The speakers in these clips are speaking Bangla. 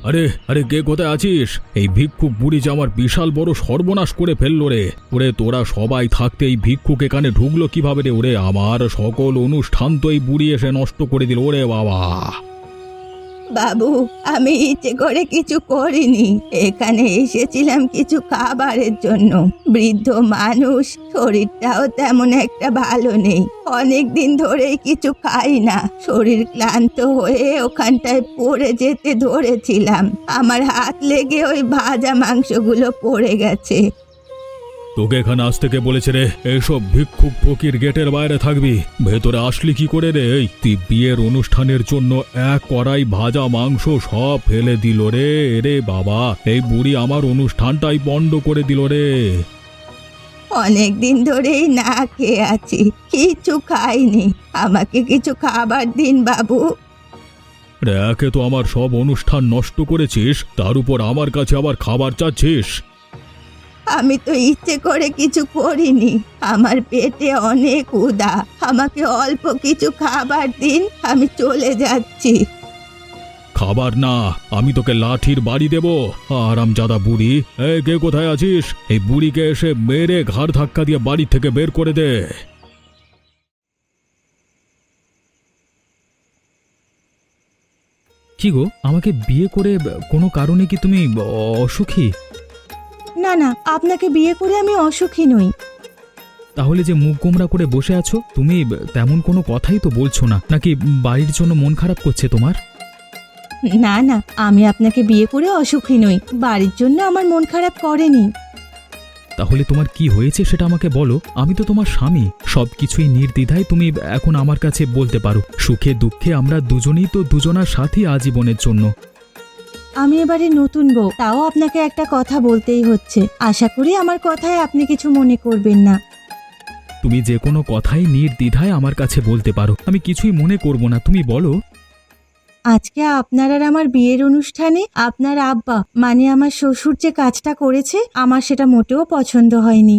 আরে আরে, কে কোথায় আছিস? এই ভিক্ষুক বুড়ি যে আমার বিশাল বড় সর্বনাশ করে ফেললো রে। ওরে, তোরা সবাই থাকতে এই ভিক্ষুক এখানে ঢুকলো কিভাবে রে? ওরে, আমার সকল অনুষ্ঠান তো এই বুড়ি এসে নষ্ট করে দিল। ওরে বাবা! বাবু, আমি ইচ্ছে করে কিছু করিনি। এখানে এসেছিলাম কিছু খাবারের জন্য। বৃদ্ধ মানুষ, শরীরটাও তেমন একটা ভালো নেই। অনেক দিন ধরেই কিছু খাই না। শরীর ক্লান্ত হয়ে ওখানটায় পড়ে যেতে ধরেছিলাম। আমার হাত লেগে ওই ভাজা মাংসগুলো পড়ে গেছে। তোকে এখানে আসতে কে বলেছে রে? এইসব ভিক্ষুক ফকির গেটের বাইরে থাকবি, ভেতরে আসলি কি করে রে? তুই বিয়ের অনুষ্ঠানের জন্য এক কড়াই ভাজা মাংস সব ফেলে দিল রে। রে বাবা, এই বুড়ি আমার অনুষ্ঠানটাই বন্ধ করে দিল রে। অনেক দিন ধরেই না খেয়ে আছি, কিছু খাইনি। আমাকে কিছু খাবার দিন বাবু। রে, একে তো আমার সব অনুষ্ঠান নষ্ট করেছিস, তার উপর আমার কাছে আবার খাবার চাচ্ছিস? আমি তো ইচ্ছে করে কিছু করিনি। আমার পেটে অনেক ক্ষুধা। আমাকে অল্প কিছু খাবার দিন, আমি চলে যাচ্ছি। খাবার না, আমি তোকে লাঠির বাড়ি দেব। আরামজাদা বুড়ি, এই কে কোথায় আছিস? এই বুড়িকে এসে মেরে ঘাড় ধাক্কা দিয়ে বাড়ি থেকে বের করে দে। কি গো, আমাকে বিয়ে করে কোনো কারণে কি তুমি অসুখী? না না, আপনাকে বিয়ে করে আমি অসুখী নই। তাহলে যে মুখ গোমরা করে বসে আছো, তুমি তেমন কোনো কথাই তো বলছো না। নাকি বাড়ির জন্য মন খারাপ করছে তোমার? না না, আমি আপনাকে বিয়ে করে অসুখী নই। বাড়ির জন্য আমার মন খারাপ করেনি। তাহলে তোমার কি হয়েছে সেটা আমাকে বলো। আমি তো তোমার স্বামী, সবকিছুই নির্দ্বিধায় তুমি এখন আমার কাছে বলতে পারো। সুখে দুঃখে আমরা দুজনেই তো দুজনার সাথী আজীবনের জন্য। আমি এবারে নতুন বউ, তাও আপনাকে একটা কথা বলতেই হচ্ছে। আশা করি আমার কথায় আপনি কিছু মনে করবেন না। তুমি যে কোনো কথাই নির্দ্বিধায় আমার কাছে বলতে পারো, আমি কিছুই মনে করব না। তুমি বলো। আজকে আপনার আর আমার বিয়ের অনুষ্ঠানে আপনার আব্বা মানে আমার শ্বশুর যে কাজটা করেছে, আমার সেটা মোটেও পছন্দ হয়নি।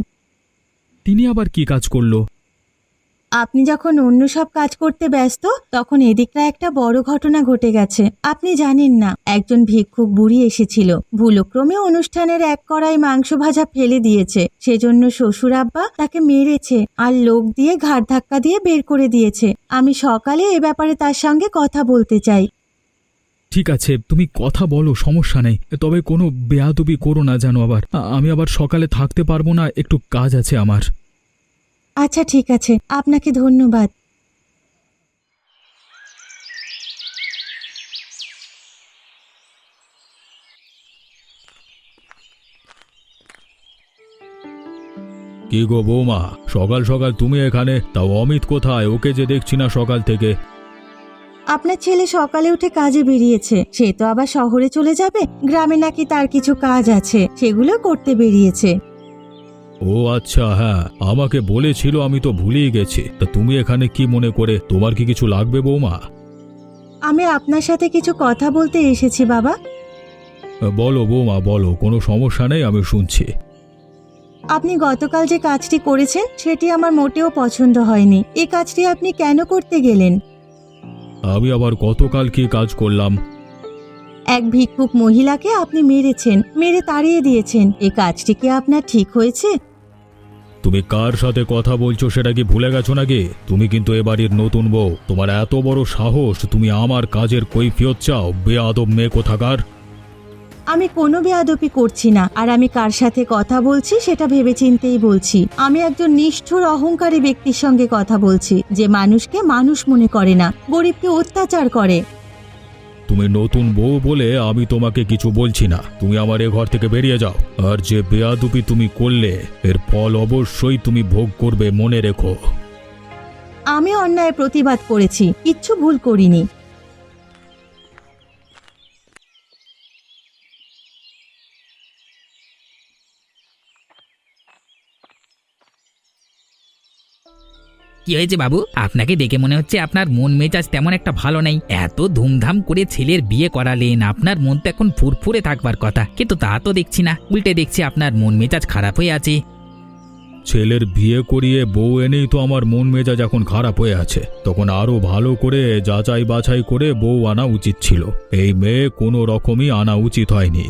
তিনি আবার কি কাজ করলো? আপনি যখন অন্য সব কাজ করতে ব্যস্ত, তখন এদিকটা একটা বড় ঘটনা ঘটে গেছে। আপনি জানেন না, একজন ভিক্ষুক বুড়ি এসেছিল। ভুলক্রমে অনুষ্ঠানের এক কড়াই মাংস ভাজা ফেলে দিয়েছে। সেজন্য শ্বশুর আব্বা তাকে মেরেছে আর লোক দিয়ে ঘাড় ধাক্কা দিয়ে বের করে দিয়েছে। আমি সকালে এ ব্যাপারে তার সঙ্গে কথা বলতে চাই। ঠিক আছে, তুমি কথা বলো, সমস্যা নেই। তবে কোনো বেয়াদবি করো না যেন আবার। আমি আবার সকালে থাকতে পারবো না, একটু কাজ আছে আমার। আচ্ছা ঠিক আছে, আপনাকে ধন্যবাদ। কি গো বৌমা, সকাল সকাল তুমি এখানে? তাও অমিত কোথায়? ওকে যে দেখছি না সকাল থেকে। আপনার ছেলে সকালে উঠে কাজে বেরিয়েছে। সে তো আবার শহরে চলে যাবে। গ্রামে নাকি তার কিছু কাজ আছে, সেগুলো করতে বেরিয়েছে। ও আচ্ছা, হ্যাঁ আমাকে বলেছিল, আমি তো ভুলেই গেছি। তা তুমি এখানে কি মনে করে? তোমার কি কিছু লাগবে বৌমা? আমি আপনার সাথে কিছু কথা বলতে এসেছি বাবা। বলো বৌমা বলো, কোনো সমস্যা নেই, আমি শুনছি। আপনি গতকাল যে কাজটি করেছেন সেটি আমার মোটেও পছন্দ হয়নি। এই কাজটি আপনি কেন করতে গেলেন? আমি আবার গতকাল কি কাজ করলাম? এক ভিক্ষুক মহিলাকে আপনি মেরেছেন, মেরে তাড়িয়ে দিয়েছেন। এই কাজটি কি আপনার ঠিক হয়েছে? তুমি কার সাথে কথা বলছো সেটা কি ভুলে গেছো নাকি? তুমি কিন্তু এ বাড়ির নতুন বউ। তোমার এত বড় সাহস, তুমি আমার কাজের কৈফিয়ত চাও? বেয়াদব মেয়ে কোথাকার! আমি কোনো বেয়াদবি করছি না, আর আমি কার সাথে কথা বলছি সেটা ভেবেচিন্তেই বলছি। আমি একজন নিষ্ঠুর অহংকারী ব্যক্তির সঙ্গে কথা বলছি, যে মানুষকে মানুষ মনে করে না, গরিবকে অত্যাচার করে। তুমি নতুন বউ বলে আমি তোমাকে কিছু বলছি না। তুমি আমার এ ঘর থেকে বেরিয়ে যাও। আর যে বেয়াদবি তুমি করলে, এর ফল অবশ্যই তুমি ভোগ করবে, মনে রেখো। আমি অন্যায় প্রতিবাদ করেছি, কিচ্ছু ভুল করিনি। কি হয়েছে বাবু? আপনাকে দেখে মনে হচ্ছে আপনার মন মেজাজ তেমন একটা ভালো নেই। এত ধুমধাম করে ছেলের বিয়ে করালেন, আপনার মন তো এখন ফুরফুরে থাকবার কথা, কিন্তু তা তো দেখছি না। উল্টে দেখছি আপনার মন মেজাজ খারাপ হয়ে আছে। ছেলের বিয়ে করিয়ে বউ এনেই তো আমার মন মেজাজ এখন খারাপ হয়ে আছে। তখন আরো ভালো করে যাচাই বাছাই করে বউ আনা উচিত ছিল। এই মেয়ে কোনো রকমই আনা উচিত হয়নি।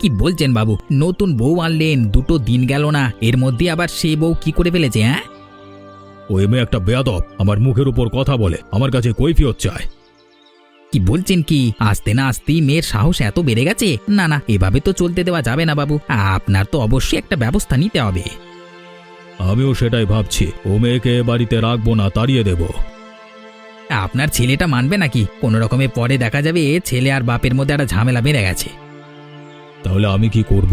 কি বলছেন বাবু? নতুন বউ আনলেন, দুটো দিন গেল না, এর মধ্যে আবার সেই বউ কি করে ফেলেছে? হ্যাঁ, ওই মেয়ে একটা বেয়াদব, আমার মুখের উপর কথা বলে, আমার কাছে কৈফিয়ত চায়। কি বলছেন কি? আসতে না আসতেই মেয়ের সাহস এত বেড়ে গেছে? না না, এভাবে তো চলতে দেওয়া যাবে না বাবু, আপনার তো অবশ্যই একটা ব্যবস্থা নিতে হবে। আমিও সেটাই ভাবছি, ও মেয়েকে এ বাড়িতে রাখবো না, তাড়িয়ে দেব। আপনার ছেলেটা মানবে নাকি? কোনো রকমে পরে দেখা যাবে ছেলে আর বাপের মধ্যে একটা ঝামেলা বেড়ে গেছে। তাহলে আমি কি করব?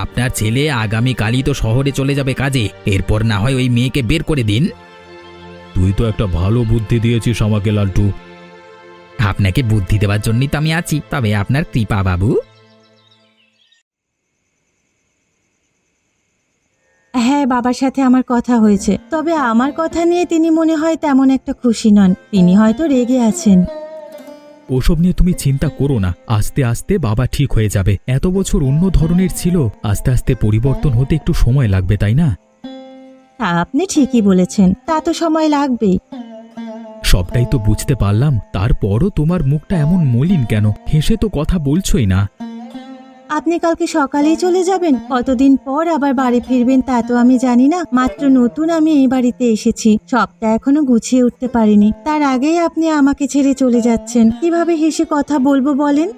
আপনার ছেলে আগামীকালই তো শহরে চলে যাবে কাজে, এরপর না হয় ওই মেয়েকে বের করে দিন। তুই তো একটা ভালো বুদ্ধি দিয়েছিস আমাকে লালটু। আপনাকে বুদ্ধি দেওয়ার জন্যই তো আমি আছি, তবে আপনার কৃপা বাবু। হ্যাঁ, বাবার সাথে আমার কথা হয়েছে, তবে আমার কথা নিয়ে তিনি মনে হয় তেমন একটা খুশি নন। তিনি হয়তো রেগে আছেন। ওসব নিয়ে তুমি চিন্তা করো না, আস্তে আস্তে বাবা ঠিক হয়ে যাবে। এত বছর অন্য ধরনের ছিল, আস্তে আস্তে পরিবর্তন হতে একটু সময় লাগবে, তাই না? তা আপনি ঠিকই বলেছেন, তা তো সময় লাগবেই। সবটাই তো বুঝতে পারলাম, তারপরও তোমার মুখটা এমন মলিন কেন? হেসে তো কথা বলছোই না। আপনি কালকে সকালেই চলে যাবেন? কতদিন পর আবার বাড়ি ফিরবেন তা তো আমি জানি না। মাত্র নতুন আমি এই বাড়িতে এসেছি, সবটা এখনো গুছিয়ে উঠতে পারিনি। তার আগেই আপনি আমাকে ছেড়ে চলে যাচ্ছেন, কিভাবে হেসে কথা বলবো বলেন?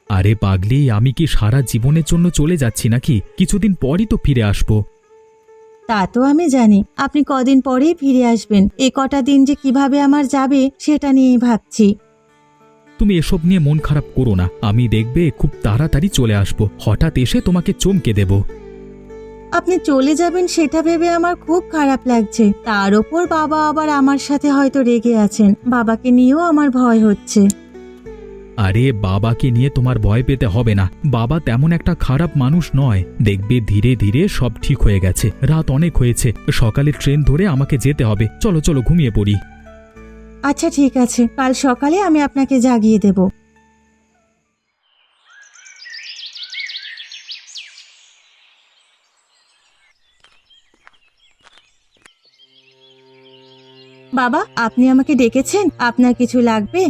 আরে পাগলি, আমি কি সারা জীবনের জন্য চলে যাচ্ছি নাকি? কিছুদিন পরই তো ফিরে আসবো। তা তো আমি জানি, আপনি কদিন পরেই ফিরে আসবেন। এ কটা দিন যে কিভাবে আমার যাবে সেটা নিয়েই ভাবছি। তুমি এসব নিয়ে মন খারাপ করো না, আমি দেখবে খুব তাড়াতাড়ি চলে আসবো। হঠাৎ এসে তোমাকে চমকে দেব। আপনি চলে যাবেন সেটা ভেবে আমার খুব খারাপ লাগছে। তার ওপর বাবা আবার আমার সাথে হয়তো রেগে আছেন। বাবাকে নিয়েও আমার ভয় হচ্ছে। আরে বাবাকে নিয়ে তোমার ভয় পেতে হবে না, বাবা তেমন একটা খারাপ মানুষ নয়। দেখবে ধীরে ধীরে সব ঠিক হয়ে গেছে। রাত অনেক হয়েছে, সকালে ট্রেন ধরে আমাকে যেতে হবে। চলো চলো ঘুমিয়ে পড়ি। আচ্ছা ঠিক আছে, কাল সকালে আমি আপনাকে জাগিয়ে দেব। বাবা, আপনি আমাকে ডেকেছেন? আপনার কিছু লাগবে?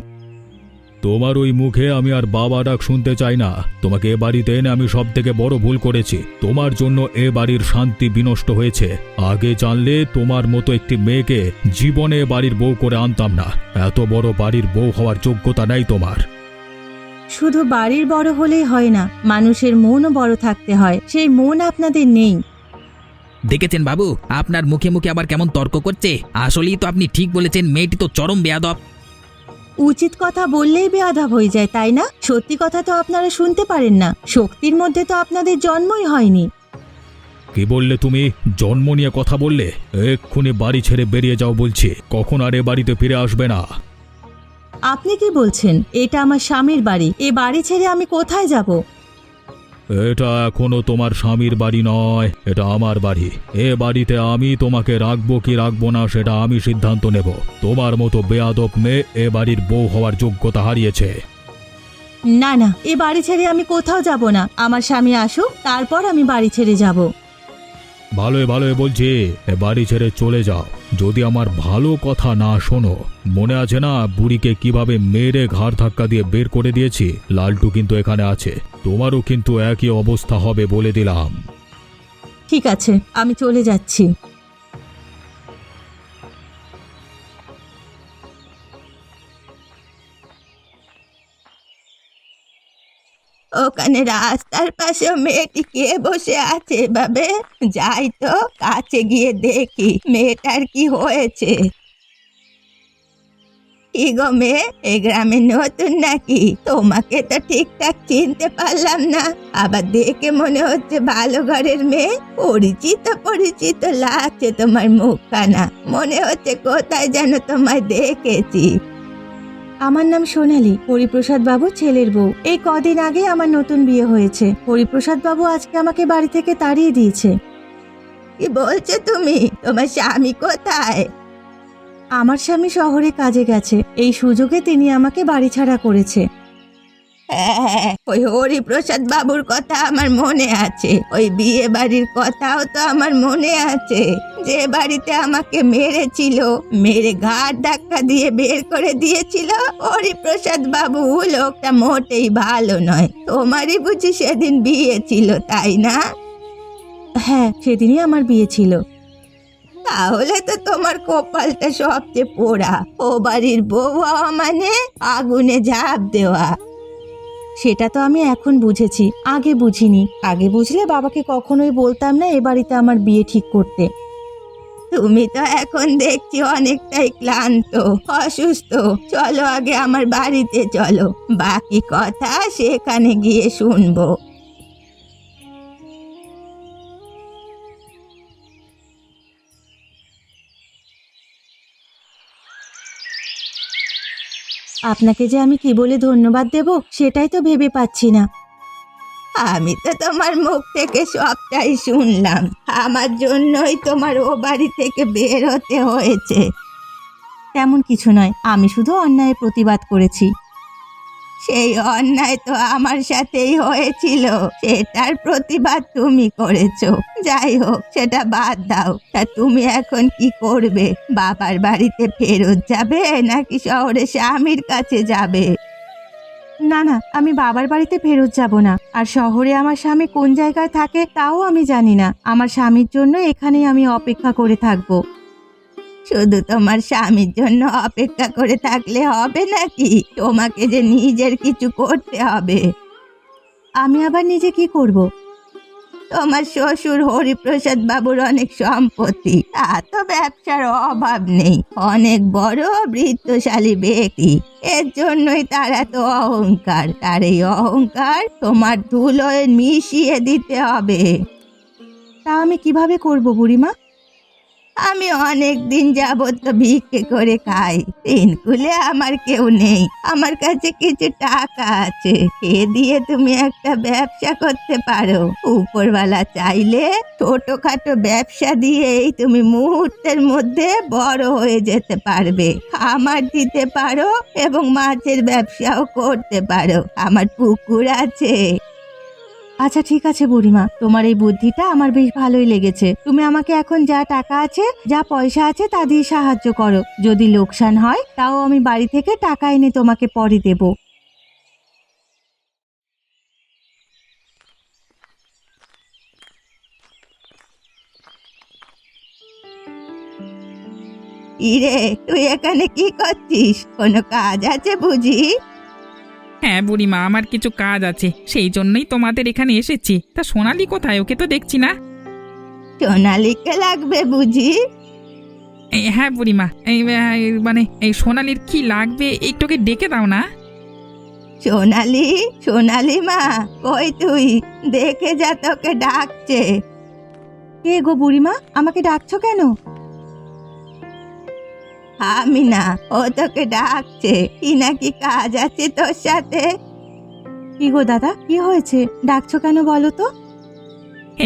তোমার ওই মুখে আমি আর বাবা ডাক শুনতে চাই না। তোমাকে এ বাড়িতে এনে আমি সব থেকে বড় ভুল করেছি। তোমার জন্য এ বাড়ির শান্তি বিনষ্ট হয়েছে। আগে জানলে তোমার মতো একটি মেয়েকে জীবনে এ বাড়ির বউ করে আনতাম না। এত বড় বাড়ির বউ হওয়ার যোগ্যতা নেই তোমার। শুধু বাড়ির বড় হলেই হয় না, মানুষের মনও বড় থাকতে হয়। সেই মন আপনাদের নেই। দেখেছেন বাবু, আপনার মুখে মুখে আবার কেমন তর্ক করছে। আসলেই তো আপনি ঠিক বলেছেন, মেয়েটি তো চরম বেয়াদব। উচিত কথা বললেই বেয়াদব হয়ে যায়, তাই না? সত্যি কথা তো আপনারা শুনতে পারেন না। শক্তির মধ্যে তো আপনাদের জন্মই হয়নি। কি বললে তুমি? জন্ম নিয়ে কথা বললে? এক্ষুনি বাড়ি ছেড়ে বেরিয়ে যাও বলছি। কখন আর এ বাড়িতে ফিরে আসবে না। আপনি কি বলছেন? এটা আমার স্বামীর বাড়ি, এ বাড়ি ছেড়ে আমি কোথায় যাব? এটা এখনো তোমার স্বামীর বাড়ি নয়, এটা আমার বাড়ি। এ বাড়িতে আমি তোমাকে রাখবো কি রাখবো না সেটা আমি সিদ্ধান্ত নেব। তোমার মতো বেয়াদব মেয়ে এ বাড়ির বউ হওয়ার যোগ্যতা হারিয়েছে। না না, এ বাড়ি ছেড়ে আমি কোথাও যাব না। আমার স্বামী আসুক, তারপর আমি বাড়ি ছেড়ে যাব। ভালোই ভালোই বলছি, এ বাড়ি ছেড়ে চলে যাও। যদি আমার ভালো কথা না শোনো, মনে আছে না বুড়িকে কিভাবে মেরে ঘাড় ধাক্কা দিয়ে বের করে দিয়েছি? লালটু কিন্তু এখানে আছে, তোমারও কিন্তু একই অবস্থা হবে বলে দিলাম। ঠিক আছে, আমি চলে যাচ্ছি। ওখানে রাস্তার পাশে মেয়েটি কে বসে আছে ভাবে? যাই তো কাছে গিয়ে দেখি মেয়েটার কি হয়েছে। কি গো মেয়ে, এই গ্রামে নতুন নাকি? তোমাকে তো ঠিকঠাক চিনতে পারলাম না। আবার দেখে মনে হচ্ছে ভালো ঘরের মেয়ে। পরিচিত পরিচিত লাগছে তোমার মুখখানা। মনে হচ্ছে কোথায় যেন তোমায় দেখেছি। আমার নাম সোনালি, হরিপ্রসাদ বাবু ছেলের বউ। এই কদিন আগে আমার নতুন বিয়ে হয়েছে। হরিপ্রসাদ বাবু আজকে আমাকে বাড়ি থেকে তাড়িয়ে দিয়েছে। কি বলছো তুমি? তোমার স্বামী কোথায়? আমার স্বামী শহরে কাজে গেছে, এই সুযোগে তিনি আমাকে বাড়ি ছাড়া করেছে। হ্যাঁ, ওই হরিপ্রসাদ বাবুর কথা আমার মনে আছে, ওই বিয়ে বাড়ির কথাও তো আমার মনে আছে। যে বাড়িতে আমাকে মেরেছিল, মেরে ঘাড় ধাক্কা দিয়ে বের করে দিয়েছিল, হরিপ্রসাদ বাবু লোকটা মোটেই ভালো নয়। তোমারই বুঝি সেদিন বিয়ে ছিল, তাই না? হ্যাঁ, সেদিনই আমার বিয়ে ছিল। তাহলে তো তোমার কপালটা সবচেয়ে পোড়া। ও বাড়ির বউ হওয়া মানে আগুনে ঝাঁপ দেওয়া। সেটা তো আমি এখন বুঝেছি, আগে বুঝিনি। আগে বুঝলে বাবাকে কখনোই বলতাম না এ বাড়িতে আমার বিয়ে ঠিক করতে। তুমি তো এখন দেখছি অনেকটাই ক্লান্ত, অসুস্থ। চলো আগে আমার বাড়িতে চলো, বাকি কথা সেখানে গিয়ে শুনবো। আপনাকে যে আমি কি বলে ধন্যবাদ দেব সেটাই তো ভেবে পাচ্ছি না। আমি তো তোমার মুখ থেকে সবটাই শুনলাম। আমার জন্যই তোমার ও বাড়ি থেকে বের হতে হয়েছে। তেমন কিছু নয়, আমি শুধু অন্যায়ের প্রতিবাদ করেছি। সেই অন্যায় তো আমার সাথেই হয়েছিল, সেটার প্রতিবাদ তুমি করেছো। যাই হোক, সেটা বাদ দাও। তা তুমি এখন কি করবে? বাবার বাড়িতে ফেরত যাবে নাকি শহরে স্বামীর কাছে যাবে? না না, আমি বাবার বাড়িতে ফেরত যাব না। আর শহরে আমার স্বামী কোন জায়গায় থাকে তাও আমি জানি না। আমার স্বামীর জন্য এখানেই আমি অপেক্ষা করে থাকবো। শুধু তোমার স্বামীর জন্য অপেক্ষা করে থাকলে হবে নাকি? তোমাকে যে নিজের কিছু করতে হবে। আমি আবার নিজে কি করব? তোমার শ্বশুর হরিপ্রসাদ বাবুর অনেক সম্পত্তি, তা তো ব্যবসার অভাব নেই। অনেক বড় বৃত্তশালী ব্যক্তি, এর জন্যই তার এত অহংকার। তার এই অহংকার তোমার ধুলোয় মিশিয়ে দিতে হবে। তা আমি কিভাবে করব বুড়িমা? আমি অনেক দিন যাবত তো ভিক্ষে করে খাই। তিনকুলে আমার কেউ নেই, আমার কাছে কিছু টাকা আছে। এ দিয়ে তুমি একটা ব্যবসা করতে পারো। উপরওয়ালা চাইলে ছোটখাটো ব্যবসা দিয়েই তুমি মুহূর্তের মধ্যে বড় হয়ে যেতে পারবে। খামার দিতে পারো এবং মাছের ব্যবসাও করতে পারো। আমার পুকুর আছে। আচ্ছা ঠিক আছে বুড়িমা, তোমার এই বুদ্ধিটা আমার বেশ ভালোই লেগেছে। তুমি আমাকে এখন যা টাকা আছে, যা পয়সা আছে তা দিয়ে সাহায্য করো। যদি লোকসান হয় তাও আমি বাড়ি থেকে টাকা এনে তোমাকে পরে দেব। ইরে, তুই এখানে কি করছিস? কোনো কাজ আছে বুঝি? হ্যাঁ বুড়িমা, আমার কিছু কাজ আছে, সেই জন্যই তোমাদের এখানে এসেছি। তা সোনালি কোথায়? ওকে তো দেখছি না। সোনালিকে লাগবে বুঝি? হ্যাঁ বুড়িমা, মানে এই সোনালির কি লাগবে একটুকে ডেকে দাও না। সোনালি, সোনালি মা, কই তুই? দেখে যা, তোকে ডাকছে। কে গো বুড়িমা, আমাকে ডাকছো কেন? আমি না, ও তোকে ডাকছে। কি নাকি কাজ আছে তোর সাথে? কি গো দাদা, কি হয়েছে? ডাকছো কেন বলো তো?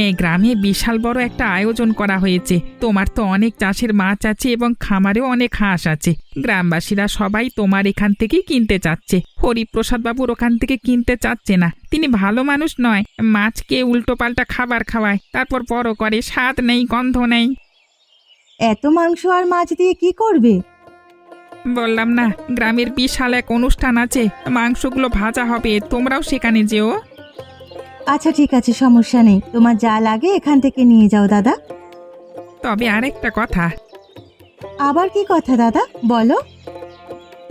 এই গ্রামে বিশাল বড় একটা আয়োজন করা হয়েছে। তোমার তো অনেক চাষের মাছ আছে এবং খামারেও অনেক হাঁস আছে। গ্রামবাসীরা সবাই তোমার এখান থেকেই কিনতে চাচ্ছে। হরিপ্রসাদ বাবুর ওখান থেকে কিনতে চাচ্ছে না। তিনি ভালো মানুষ নয়, মাছকে উল্টোপাল্টা খাবার খাওয়ায়, তারপর বড় করে, স্বাদ নেই, গন্ধ নেই। এত মাংস আর মাছ দিয়ে কি করবে? বললাম না, গ্রামের বিশাল এক অনুষ্ঠান আছে, মাংসগুলো ভাজা হবে, তোমরাও সেখানে যেও। আচ্ছা ঠিক আছে, সমস্যা নেই। তোমার যা লাগে এখান থেকে নিয়ে যাও দাদা। তবে আরেকটা কথা। আবার কি কথা দাদা, বলো।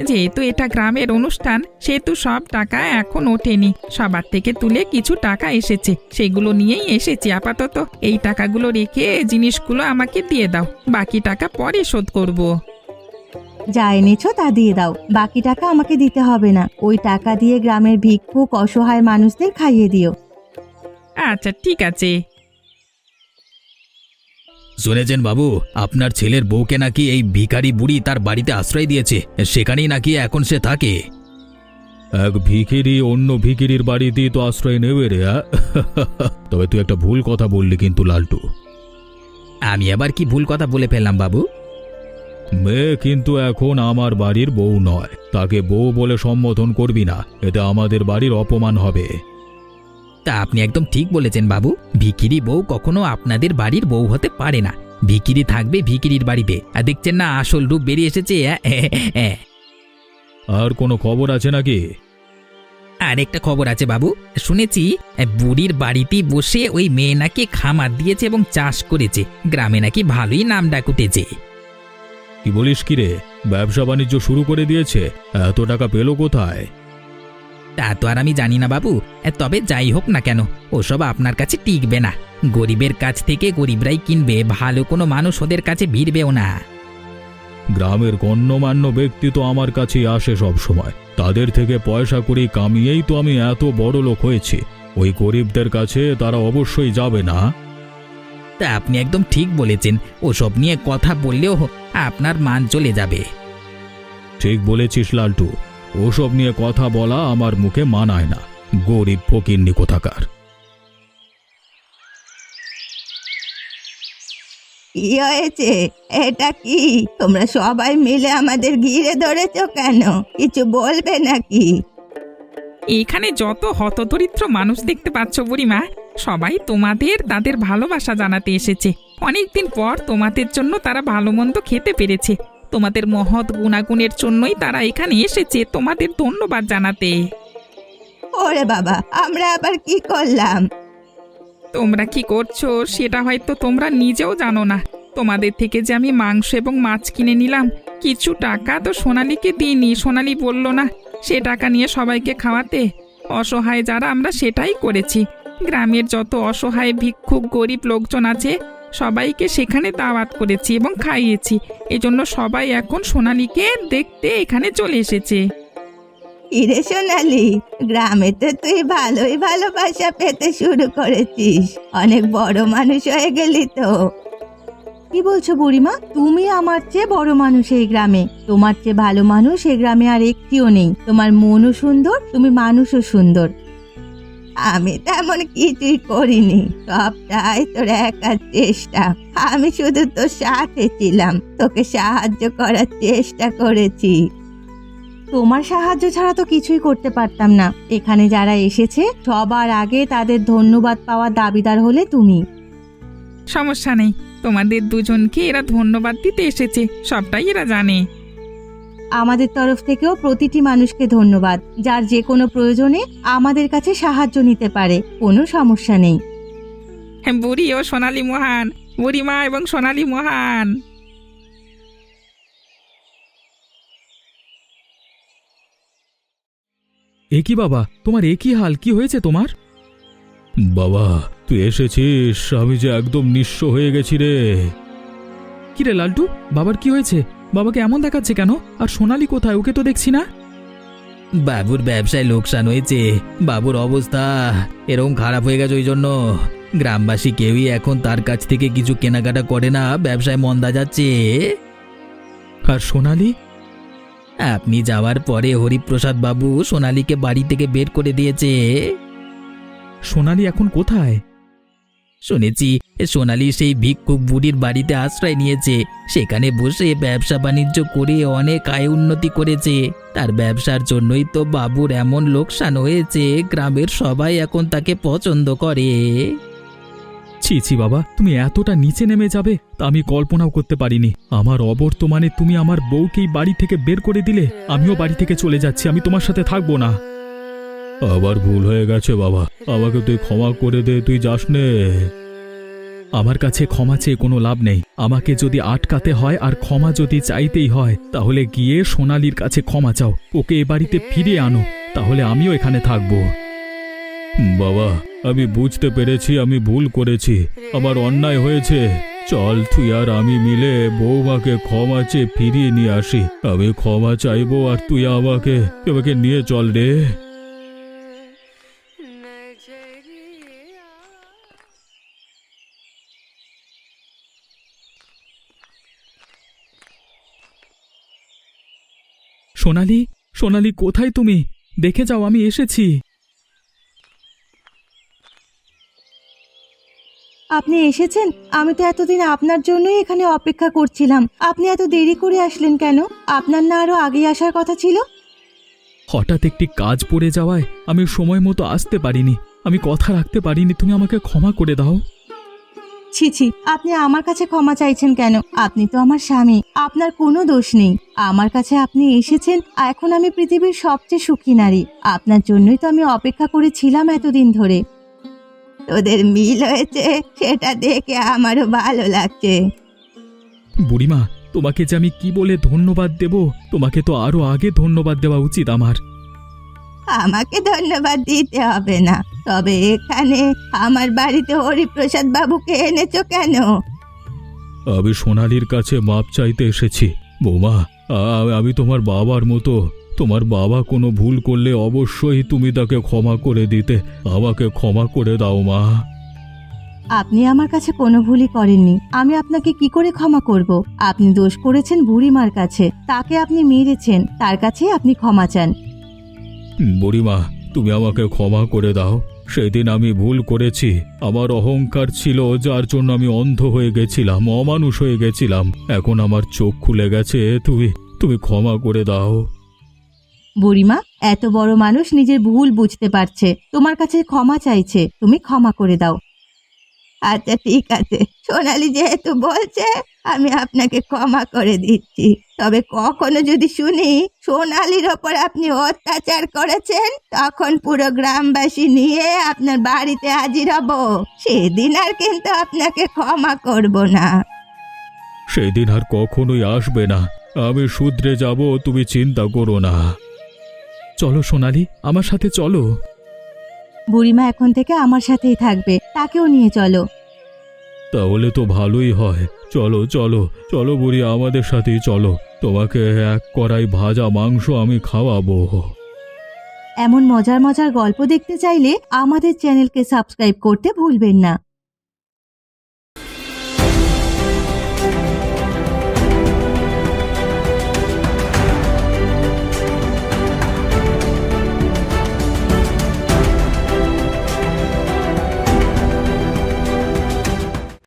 যেহেতু এটা গ্রামের অনুষ্ঠান, সেহেতু সব টাকা এখন ওঠেনি। সবার থেকে তুলে কিছু টাকা এসেছে, সেগুলো নিয়েই এসেছি আপাতত। এই টাকাগুলো রেখে জিনিসগুলো আমাকে দিয়ে দাও, বাকি টাকা পরে শোধ করব। যা এনেছো তা দিয়ে দাও, বাকি টাকা আমাকে দিতে হবে না। ওই টাকা দিয়ে গ্রামের ভিক্ষুক অসহায় মানুষদের খাইয়ে দিও। আচ্ছা ঠিক আছে। শুনেছেন বাবু, আপনার ছেলের বউকে নাকি এই ভিখারি বুড়ি তার বাড়িতে আশ্রয় দিয়েছে, সেখানেই নাকি এখন সে থাকে। এক ভিখিরি অন্য ভিখিরির বাড়িতেই তো আশ্রয় নেবে রে। তবে তুই একটা ভুল কথা বললি কিন্তু লালটু। আমি আবার কি ভুল কথা বলে ফেললাম বাবু? মেয়ে কিন্তু এখন আমার বাড়ির বউ নয়, তাকে বউ বলে সম্বোধন করবি না, এতে আমাদের বাড়ির অপমান হবে। তা আপনি একদম ঠিক বলেছেন বাবু, ভিখিরি বউ কখনো আপনাদের বাড়ির বউ হতে পারে না। ভিখিরি থাকবে ভিখিরির বাড়িতে, আর দেখছেন না আসল রূপ বেরিয়ে এসেছে। আর কোনো খবর আছে নাকি? আর একটা খবর আছে বাবু, শুনেছি বুড়ির বাড়িতেই বসে ওই মেয়ে নাকি খামার দিয়েছে এবং চাষ করেছে, গ্রামে নাকি ভালোই নাম ডাক উঠেছে। কি বলিস কি রে, ব্যবসা বাণিজ্য শুরু করে দিয়েছে? এত টাকা পেলো কোথায়? তা তো আর আমি জানি না বাবু, তবে যাই হোক না কেন ওসব আপনার কাছে টিকবে না। গরিবের কাছ থেকে গরিবরাই কিনবে, ভালো কোনো মানুষ ওদের কাছে ভিড়বেও না। গ্রামের গণ্যমান্য ব্যক্তি তো আমার কাছেই আসে সব সময়, তাদের থেকে পয়সা করি কামিয়েই তো আমি এত বড় লোক হয়েছি। ওই গরিবদের কাছে তারা অবশ্যই যাবে না। তা আপনি একদম ঠিক বলেছেন, ওসব নিয়ে কথা বললেও আপনার মান চলে যাবে। ঠিক বলেছিস লালটু, ওসব নিয়ে কথা বলা আমার মুখে মানায় না, গরিব ফকিন্নি কোথাকার। কি হয়েছে? এটা কি? তোমরা সবাই মিলে আমাদের ঘিরে ধরেছো কেন? কিছু বলবে নাকি? এখানে যত হতদরিদ্র মানুষ দেখতে পাচ্ছ বুড়িমা, সবাই তাদের ভালোবাসা জানাতে এসেছে। অনেকদিন পর তোমাদের জন্য তারা ভালো মন্দ খেতে পেরেছে। তোমাদের মহৎ গুণাগুণের জন্যই তারা এখানে এসেছে তোমাদের ধন্যবাদ জানাতে। ওরে বাবা, আমরা আবার কি করলাম? তোমরা কি করছো সেটা হয়তো তোমরা নিজেও জানো না। তোমাদের থেকে যে আমি মাংস এবং মাছ কিনে নিলাম, কিছু টাকা তো সোনালীকে দিইনি। সোনালী বলল না সে টাকা নিয়ে সবাইকে খাওয়াতে। অসহায় যারা আমরা সেটাই করেছি। গ্রামের যত অসহায় ভিক্ষুক গরিব লোকজন আছে সবাইকে সেখানে দাওয়াত করেছি এবং খাইয়েছি। এজন্য সবাই এখন সোনালীকে দেখতে এখানে চলে এসেছে। ইরে সোনালি, গ্রামে তো তুই ভালোই ভালোবাসা পেতে শুরু করেছিস, অনেক বড় মানুষ হয়ে গেলি তো। কি বলছো বুড়িমা? তুমি আমার চেয়ে বড় মানুষ এই গ্রামে। তোমার চেয়ে ভালো মানুষ এই গ্রামে আর একটিও নেই। তোমার মনও সুন্দর, তুমি মানুষও সুন্দর। আমি তেমন কিছুই করিনি, সবটাই তোর একার চেষ্টা। আমি শুধু তোর সাথে ছিলাম, তোকে সাহায্য করার চেষ্টা করেছি। তোমার সাহায্য ছাড়া তো কিছুই করতে পারতাম না। এখানে যারা এসেছে সবার আগে তাদের ধন্যবাদ পাওয়ার দাবিদার হলে তুমি। সমস্যা নেই, তোমাদের দুজনকে এরা ধন্যবাদ দিতে এসেছে, সবটাই এরা জানে। আমাদের তরফ থেকেও প্রতিটি মানুষকে ধন্যবাদ, যার যে কোনো প্রয়োজনে আমাদের কাছে সাহায্য নিতে পারে। কোনো সমস্যা নেই। হ্যাঁ, বুড়ি ও সোনালী মহান, বুড়িমা এবং সোনালী মহান। এ কি বাবা, তোমার এ কি হাল? কি হয়েছে তোমার? বাবা তুই এসেছিস, আমি যে একদম নিঃস্ব হয়ে গেছি রে। কি রে লালটু, বাবার কি হয়েছে? বাবাকে এমন দেখাচ্ছে কেন? আর সোনালী কোথায়? ওকে তো দেখছি না। বাবুর ব্যবসায় লোকসান হয়েছে, বাবুর অবস্থা এরকম খারাপ হয়ে গেছে, ওই জন্য গ্রামবাসী কেউই এখন তার কাছ থেকে কিছু কেনাকাটা করে না, ব্যবসায় মন্দা যাচ্ছে। আর সোনালী? আপনি যাওয়ার পরে হরিপ্রসাদ বাবু সোনালীকে বাড়ি থেকে বের করে দিয়েছে। সোনালী এখন কোথায়? শুনেছি সোনালী সেই ভিক্ষুক বুড়ির বাড়িতে আশ্রয় নিয়েছে, সেখানে বসে ব্যবসা বাণিজ্য করে অনেক আয় উন্নতি করেছে। তার ব্যবসার জন্যই তো বাবুর এমন লোকসান হয়েছে, গ্রামের সবাই এখন তাকে পছন্দ করে। ছি ছি বাবা, তুমি এতটা নিচে নেমে যাবে তা আমি কল্পনাও করতে পারিনি। আমার অবর্তমানে তুমি আমার বউকেই বাড়ি থেকে বের করে দিলে। আমিও বাড়ি থেকে চলে যাচ্ছি, আমি তোমার সাথে থাকবো না। আবার ভুল হয়ে গেছে বাবা, আমাকে তুই ক্ষমা করে দে, তুই যাস নে। আমার কাছে ক্ষমা চেয়ে কোনো লাভ নেই। আমাকে যদি আটকাতে হয় আর ক্ষমা যদি চাইতেই হয়, তাহলে গিয়ে সোনালীর কাছে ক্ষমা চাও, ওকে এ বাড়িতে ফিরিয়ে আনো, তাহলে আমিও এখানে থাকবো। বাবা আমি বুঝতে পেরেছি আমি ভুল করেছি, আমার অন্যায় হয়েছে। চল তুই আর আমি মিলে বৌমাকে ক্ষমা চেয়ে ফিরিয়ে নিয়ে আসি। আমি ক্ষমা চাইবো আর তুই আমাকে নিয়ে চল রে। সোনালী, সোনালী কোথায় তুমি? দেখে যাও, আমি এসেছি। আপনি এসেছেন? আমি তো এতদিন আপনার জন্যই এখানে অপেক্ষা করছিলাম। আপনি এত দেরি করে আসলেন কেন? আপনার না আরো আগেই আসার কথা ছিল? হঠাৎ একটি কাজ পড়ে যাওয়ায় আমি সময় মতো আসতে পারিনি। আমি কথা রাখতে পারিনি, তুমি আমাকে ক্ষমা করে দাও। ছি ছি, আপনি আমার কাছে ক্ষমা চাইছেন কেন? আপনি তো আমার স্বামী, আপনার কোনো দোষ নেই। আমার কাছে আপনি এসেছেন, এখন আমি পৃথিবীর সবচেয়ে সুখী নারী। আপনার জন্যই তো আমি অপেক্ষা করেছিলাম এতদিন ধরে। তোদের মিল হয়েছে, সেটা দেখে আমারও ভালো লাগছে। বুড়িমা, তোমাকে যে আমি কি বলে ধন্যবাদ দেব? তোমাকে তো আরো আগে ধন্যবাদ দেওয়া উচিত আমার। আমাকে ধন্যবাদ দিতে হবে না, তবে এখানে আমার বাড়িতে হরিপ্রসাদ বাবুকে এনেছো কেন? আমি সোনালির কাছে মাপ চাইতে এসেছি। বৌমা, আমি তোমার বাবার মতো। তোমার বাবা কোনো ভুল করলে অবশ্যই তুমি তাকে ক্ষমা করে দিতে। আমাকে ক্ষমা করে দাও মা। আপনি আমার কাছে কোনো ভুলই করেননি, আমি আপনাকে কি করে ক্ষমা করব? আপনি দোষ করেছেন বুড়িমার কাছে, তাকে আপনি মেরেছেন, তার কাছেই আপনি ক্ষমা চান। বুড়িমা, তুমি আমাকে ক্ষমা করে দাও। সেদিন আমি ভুল করেছি। আমার অহংকার ছিল, যার জন্য আমি অন্ধ হয়ে গেছিলাম, অমানুষ হয়ে গেছিলাম। এখন আমার চোখ খুলে গেছে, তুমি ক্ষমা করে দাও। বুড়িমা, এত বড় মানুষ নিজের ভুল বুঝতে পারছে, তোমার কাছে ক্ষমা চাইছে, তুমি ক্ষমা করে দাও। আচ্ছা ঠিক আছে, সোনালি যেহেতু বলছে, আমি আপনাকে ক্ষমা করে দিচ্ছি। তবে কখনো যদি শুনি সোনালির ওপর আপনি অত্যাচার করেছেন, তখন পুরো গ্রামবাসী নিয়ে আপনার বাড়িতে হাজির হব। সেদিন আর কিন্তু আপনাকে ক্ষমা করব না। সেদিন আর কখনোই আসবে না। আমি শুধরে যাব, তুমি চিন্তা করো না। চলো সোনালি, আমার সাথে চলো। বুড়িমা এখন থেকে আমার সাথেই থাকবে, তাকেও নিয়ে চলো। তাহলে তো ভালোই হয়। চলো চলো চলো বুড়ি, আমাদের সাথেই চলো। তোমাকে এক কড়াই ভাজা মাংস আমি খাওয়াবো। এমন মজার মজার গল্প দেখতে চাইলে আমাদের চ্যানেলকে সাবস্ক্রাইব করতে ভুলবেন না।